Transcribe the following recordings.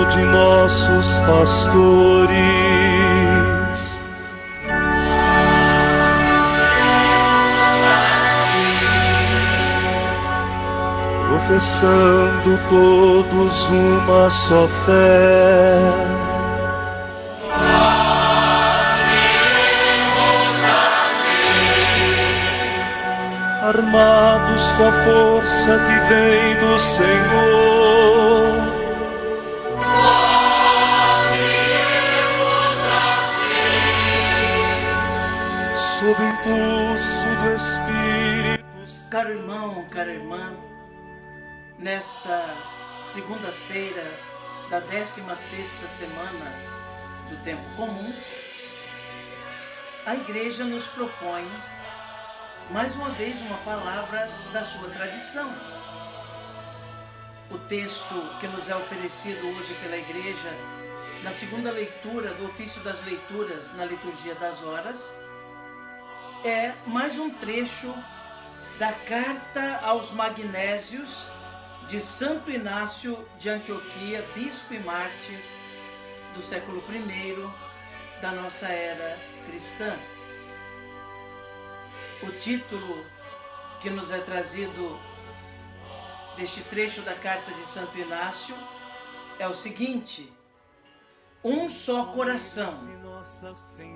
de nossos pastores. Professando todos uma só fé, armados com a força que vem do Senhor, sob o impulso do Espírito. Caro irmão, cara irmã, nesta segunda-feira da 16ª semana do Tempo Comum, a Igreja nos propõe mais uma vez uma palavra da sua tradição. O texto que nos é oferecido hoje pela Igreja, na segunda leitura do Ofício das Leituras na Liturgia das Horas, é mais um trecho da Carta aos Magnésios de Santo Inácio de Antioquia, bispo e mártir do século I da nossa era cristã. O título que nos é trazido deste trecho da carta de Santo Inácio é o seguinte: um só coração,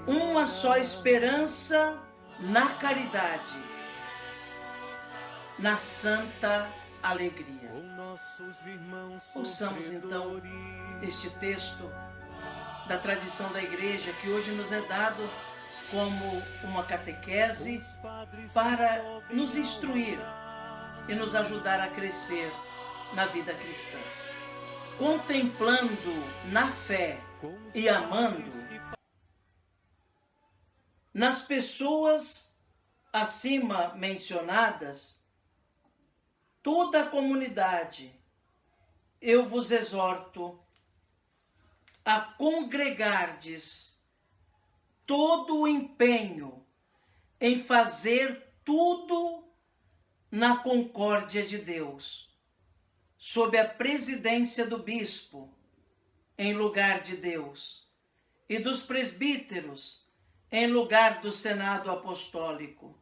uma só esperança na caridade, na santa alegria. Ouçamos então este texto da tradição da Igreja que hoje nos é dado como uma catequese para nos instruir e nos ajudar a crescer na vida cristã. Contemplando na fé e amando nas pessoas acima mencionadas, toda a comunidade, eu vos exorto a congregardes todo o empenho em fazer tudo na concórdia de Deus, sob a presidência do bispo, em lugar de Deus, e dos presbíteros, em lugar do Senado Apostólico,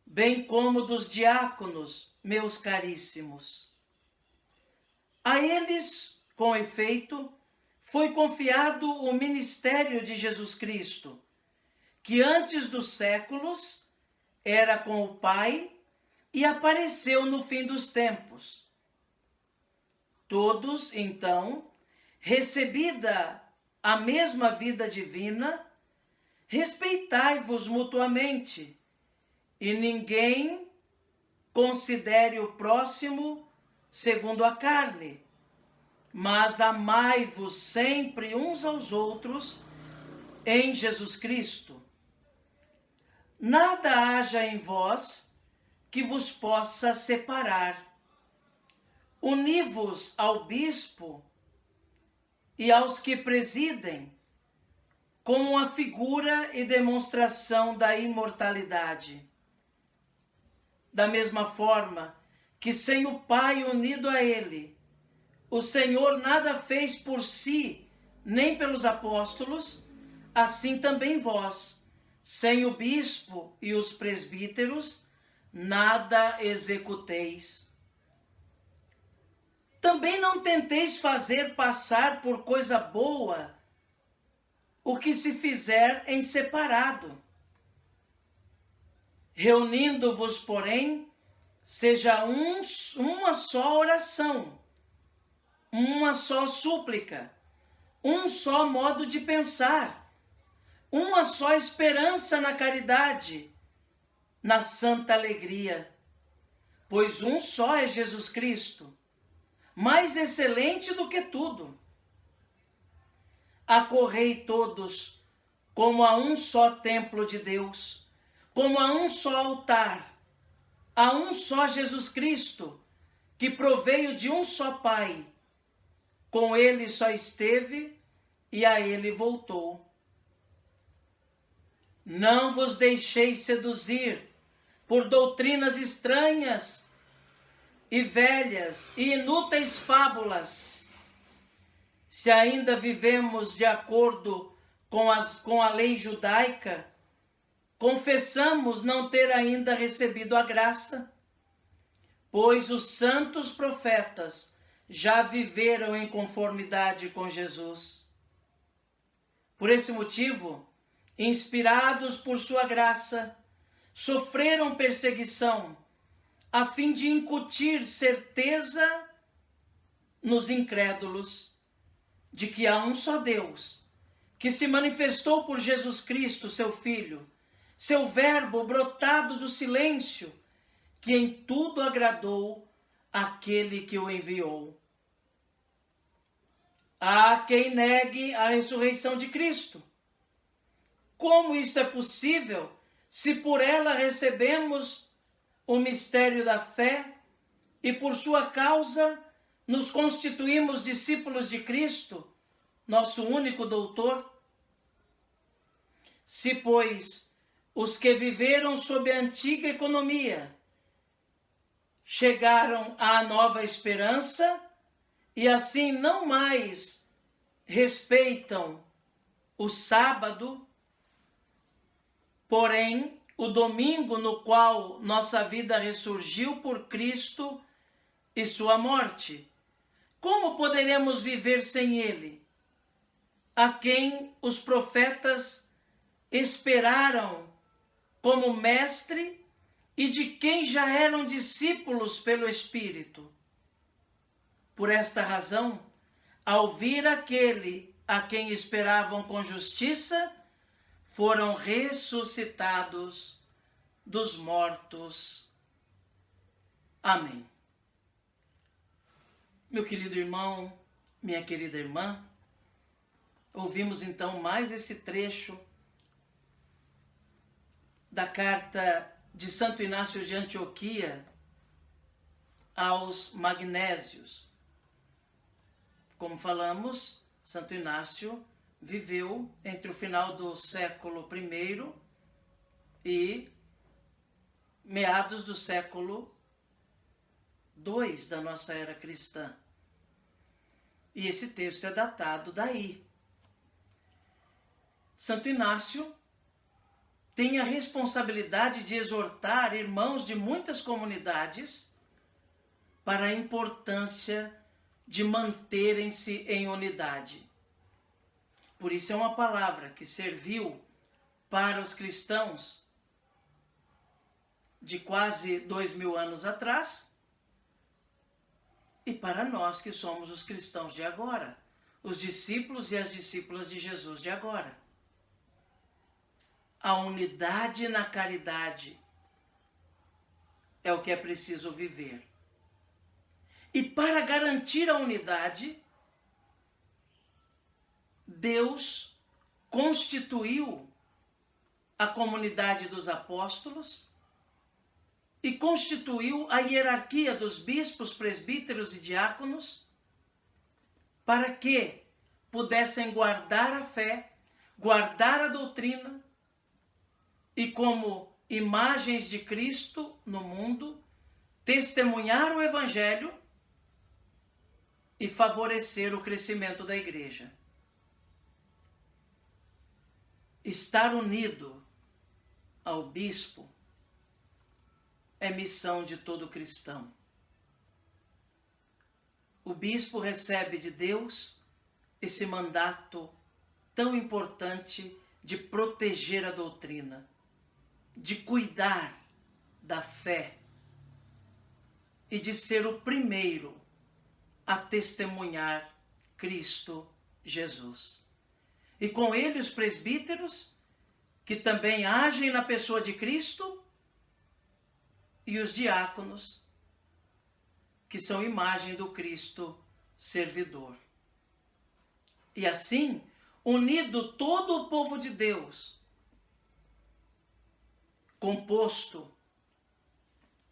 bem como dos diáconos, meus caríssimos. A eles, com efeito, foi confiado o ministério de Jesus Cristo, que antes dos séculos era com o Pai e apareceu no fim dos tempos. Todos, então, recebida a mesma vida divina, respeitai-vos mutuamente, e ninguém considere o próximo segundo a carne, mas amai-vos sempre uns aos outros em Jesus Cristo. Nada haja em vós que vos possa separar. Uni-vos ao bispo e aos que presidem, como uma figura e demonstração da imortalidade. Da mesma forma que sem o Pai unido a ele, o Senhor nada fez por si, nem pelos apóstolos, assim também vós, sem o bispo e os presbíteros, nada executeis. Também não tenteis fazer passar por coisa boa o que se fizer em separado. Reunindo-vos, porém, seja uma só oração, uma só súplica, um só modo de pensar, uma só esperança na caridade, na santa alegria, pois um só é Jesus Cristo, mais excelente do que tudo. Acorrei todos como a um só templo de Deus, como a um só altar, a um só Jesus Cristo, que proveio de um só Pai, com ele só esteve e a ele voltou. Não vos deixeis seduzir por doutrinas estranhas e velhas e inúteis fábulas, se ainda vivemos de acordo com a lei judaica, confessamos não ter ainda recebido a graça, pois os santos profetas já viveram em conformidade com Jesus. Por esse motivo, inspirados por sua graça, sofreram perseguição, a fim de incutir certeza nos incrédulos de que há um só Deus, que se manifestou por Jesus Cristo, seu Filho, seu Verbo brotado do silêncio, que em tudo agradou aquele que o enviou. Há quem negue a ressurreição de Cristo. Como isto é possível, se por ela recebemos o mistério da fé e por sua causa nos constituímos discípulos de Cristo, nosso único doutor? Se, pois, os que viveram sob a antiga economia chegaram à nova esperança e assim não mais respeitam o sábado, porém o domingo no qual nossa vida ressurgiu por Cristo e sua morte, como poderemos viver sem ele, a quem os profetas esperaram como mestre e de quem já eram discípulos pelo Espírito? Por esta razão, ao vir aquele a quem esperavam com justiça, foram ressuscitados dos mortos. Amém. Meu querido irmão, minha querida irmã, ouvimos então mais esse trecho da carta de Santo Inácio de Antioquia aos Magnésios. Como falamos, Santo Inácio viveu entre o final do século I e meados do século II da nossa era cristã. E esse texto é datado daí. Santo Inácio tem a responsabilidade de exortar irmãos de muitas comunidades para a importância de manterem-se em unidade. Por isso é uma palavra que serviu para os cristãos de quase 2000 anos atrás e para nós que somos os cristãos de agora, os discípulos e as discípulas de Jesus de agora. A unidade na caridade é o que é preciso viver. E para garantir a unidade, Deus constituiu a comunidade dos apóstolos e constituiu a hierarquia dos bispos, presbíteros e diáconos para que pudessem guardar a fé, guardar a doutrina e, como imagens de Cristo no mundo, testemunhar o Evangelho e favorecer o crescimento da igreja. Estar unido ao bispo é missão de todo cristão. O bispo recebe de Deus esse mandato tão importante de proteger a doutrina, de cuidar da fé e de ser o primeiro a testemunhar Cristo Jesus. E com ele os presbíteros, que também agem na pessoa de Cristo, e os diáconos, que são imagem do Cristo servidor. E assim, unido todo o povo de Deus, composto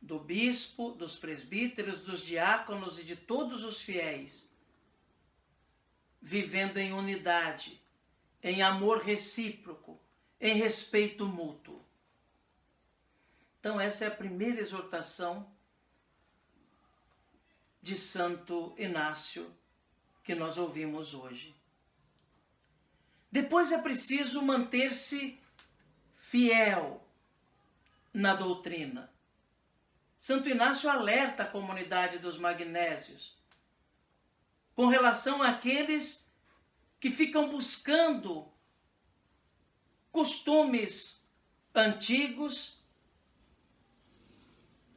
do bispo, dos presbíteros, dos diáconos e de todos os fiéis, vivendo em unidade, em amor recíproco, em respeito mútuo. Então essa é a primeira exortação de Santo Inácio que nós ouvimos hoje. Depois é preciso manter-se fiel na doutrina. Santo Inácio alerta a comunidade dos magnésios com relação àqueles que ficam buscando costumes antigos,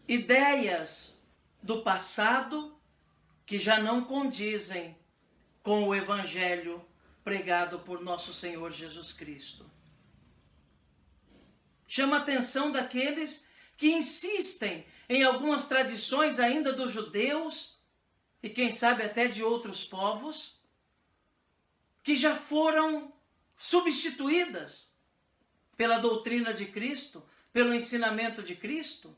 ideias do passado que já não condizem com o Evangelho pregado por nosso Senhor Jesus Cristo. Chama a atenção daqueles que insistem em algumas tradições ainda dos judeus e quem sabe até de outros povos, que já foram substituídas pela doutrina de Cristo, pelo ensinamento de Cristo.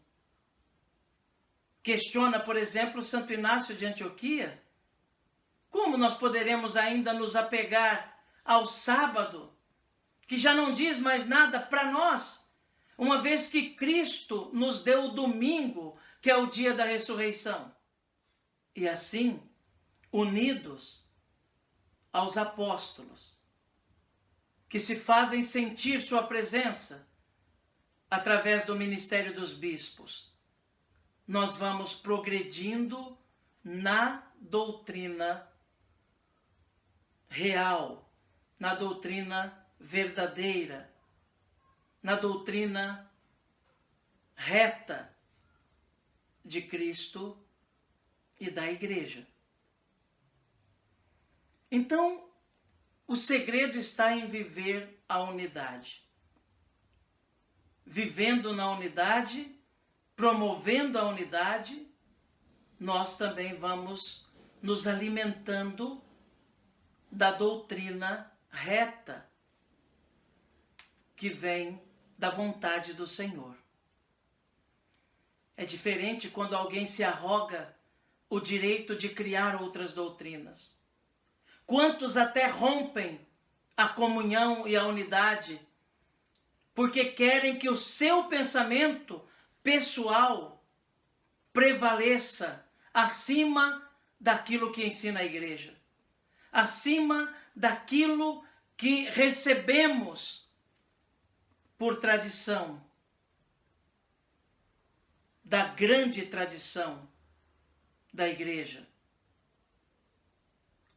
Questiona, por exemplo, Santo Inácio de Antioquia, como nós poderemos ainda nos apegar ao sábado, que já não diz mais nada para nós, uma vez que Cristo nos deu o domingo, que é o dia da ressurreição. E assim, unidos aos apóstolos, que se fazem sentir sua presença através do ministério dos bispos, nós vamos progredindo na doutrina real, na doutrina verdadeira, na doutrina reta de Cristo e da Igreja. Então, o segredo está em viver a unidade. Vivendo na unidade, promovendo a unidade, nós também vamos nos alimentando da doutrina reta que vem da vontade do Senhor. É diferente quando alguém se arroga o direito de criar outras doutrinas. Quantos até rompem a comunhão e a unidade porque querem que o seu pensamento pessoal prevaleça acima daquilo que ensina a igreja, acima daquilo que recebemos por tradição, da grande tradição da igreja.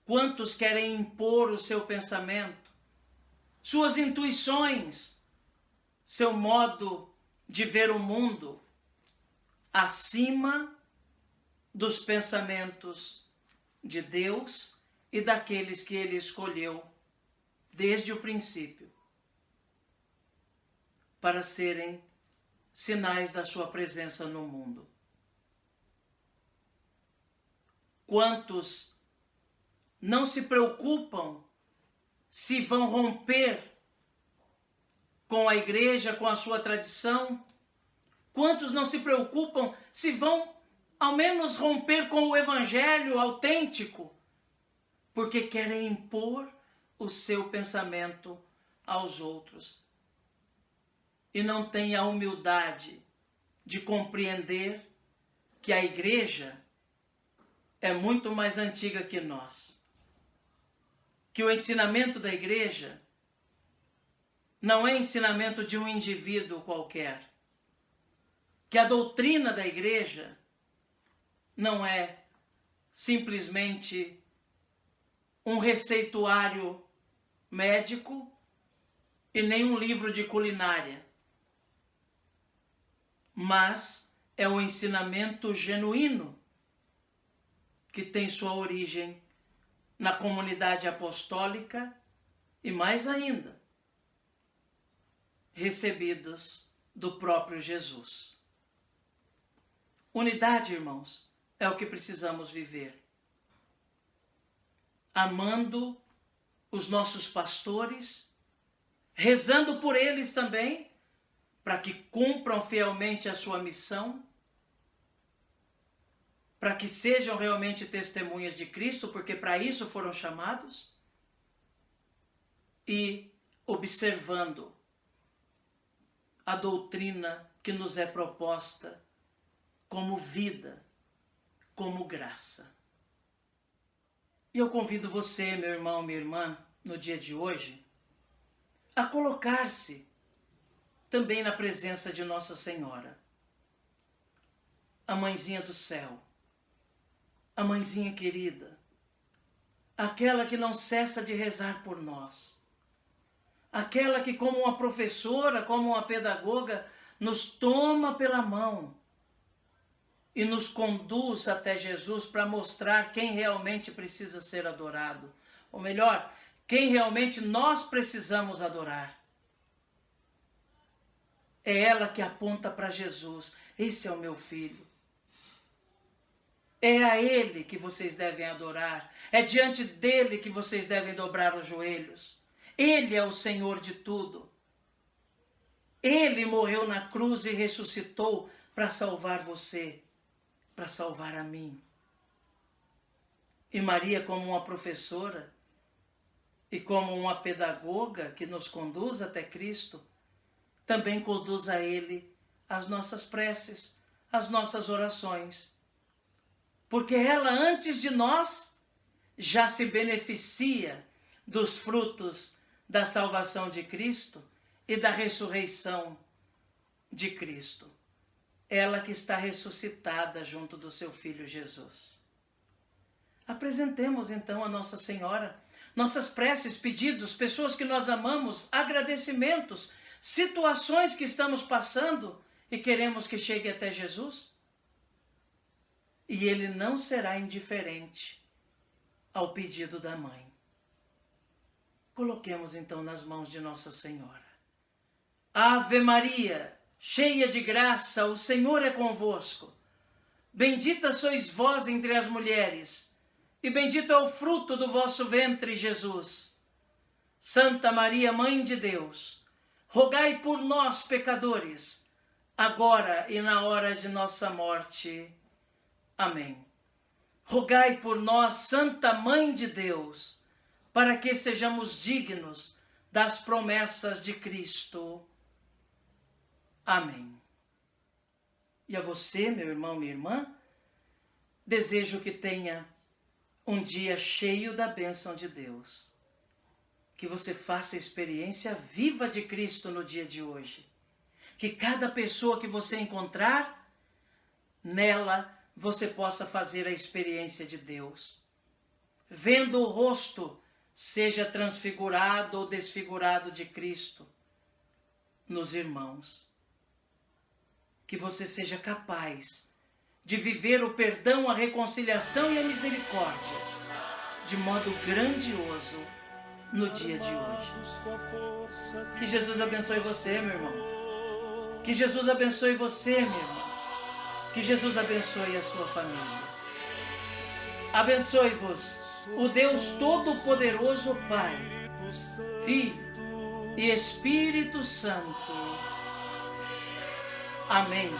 Quantos querem impor o seu pensamento, suas intuições, seu modo de ver o mundo, acima dos pensamentos de Deus e daqueles que Ele escolheu desde o princípio para serem sinais da sua presença no mundo. Quantos não se preocupam se vão romper com a igreja, com a sua tradição? Quantos não se preocupam se vão ao menos romper com o evangelho autêntico? Porque querem impor o seu pensamento aos outros. E não têm a humildade de compreender que a igreja é muito mais antiga que nós. Que o ensinamento da igreja não é ensinamento de um indivíduo qualquer. Que a doutrina da igreja não é simplesmente um receituário médico e nem um livro de culinária. Mas é um ensinamento genuíno que tem sua origem na comunidade apostólica e, mais ainda, recebidos do próprio Jesus. Unidade, irmãos, é o que precisamos viver. Amando os nossos pastores, rezando por eles também, para que cumpram fielmente a sua missão, para que sejam realmente testemunhas de Cristo, porque para isso foram chamados, e observando a doutrina que nos é proposta como vida, como graça. E eu convido você, meu irmão, minha irmã, no dia de hoje, a colocar-se também na presença de Nossa Senhora, a mãezinha do céu, a mãezinha querida, aquela que não cessa de rezar por nós, aquela que, como uma professora, como uma pedagoga, nos toma pela mão e nos conduz até Jesus para mostrar quem realmente precisa ser adorado. Ou melhor, quem realmente nós precisamos adorar. É ela que aponta para Jesus. Esse é o meu filho. É a Ele que vocês devem adorar. É diante dele que vocês devem dobrar os joelhos. Ele é o Senhor de tudo. Ele morreu na cruz e ressuscitou para salvar você, para salvar a mim. E Maria, como uma professora e como uma pedagoga que nos conduz até Cristo, também conduz a Ele as nossas preces, as nossas orações. Porque ela, antes de nós, já se beneficia dos frutos da salvação de Cristo e da ressurreição de Cristo. Ela que está ressuscitada junto do seu Filho Jesus. Apresentemos então a Nossa Senhora nossas preces, pedidos, pessoas que nós amamos, agradecimentos, situações que estamos passando e queremos que chegue até Jesus. E Ele não será indiferente ao pedido da mãe. Coloquemos então nas mãos de Nossa Senhora. Ave Maria, cheia de graça, o Senhor é convosco. Bendita sois vós entre as mulheres, e bendito é o fruto do vosso ventre, Jesus. Santa Maria, Mãe de Deus, rogai por nós, pecadores, agora e na hora de nossa morte. Amém. Rogai por nós, Santa Mãe de Deus, para que sejamos dignos das promessas de Cristo. Amém. E a você, meu irmão, minha irmã, desejo que tenha um dia cheio da bênção de Deus. Que você faça a experiência viva de Cristo no dia de hoje. Que cada pessoa que você encontrar, nela você possa fazer a experiência de Deus. Vendo o rosto, seja transfigurado ou desfigurado de Cristo nos irmãos. Que você seja capaz de viver o perdão, a reconciliação e a misericórdia de modo grandioso no dia de hoje. Que Jesus abençoe você, meu irmão. Que Jesus abençoe você, minha irmã. Que Jesus abençoe a sua família. Abençoe-vos o Deus Todo-Poderoso, Pai, Filho e Espírito Santo. Amém.